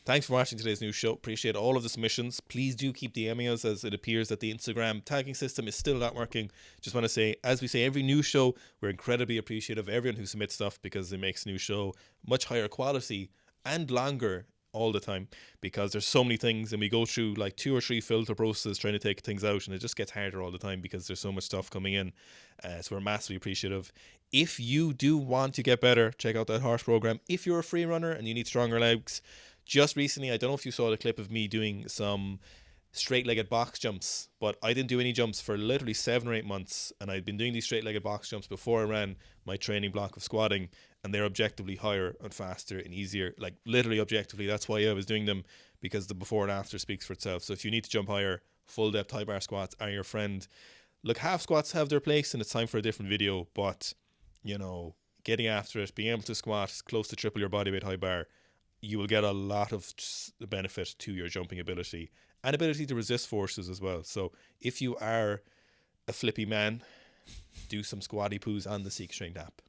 Thanks for watching today's news show. Appreciate all of the submissions. Please do keep DMing us, as it appears that the Instagram tagging system is still not working. Just want to say, as we say every news show, we're incredibly appreciative of everyone who submits stuff, because it makes news show much higher quality and longer all the time, because there's so many things and we go through like 2 or 3 filter processes trying to take things out, and it just gets harder all the time because there's so much stuff coming in. So we're massively appreciative. If you do want to get better, check out that horse program. If you're a free runner and you need stronger legs, just recently, I don't know if you saw the clip of me doing some straight-legged box jumps, but I didn't do any jumps for literally 7 or 8 months, and I'd been doing these straight-legged box jumps before I ran my training block of squatting, and they're objectively higher and faster and easier. Like, literally objectively, that's why I was doing them, because the before and after speaks for itself. So if you need to jump higher, full depth high bar squats are your friend. Look, half squats have their place, and it's time for a different video, but, you know, getting after it, being able to squat close to triple your body weight high bar, you will get a lot of benefit to your jumping ability and ability to resist forces as well. So if you are a flippy man, do some squatty poos on the Sika Strength app.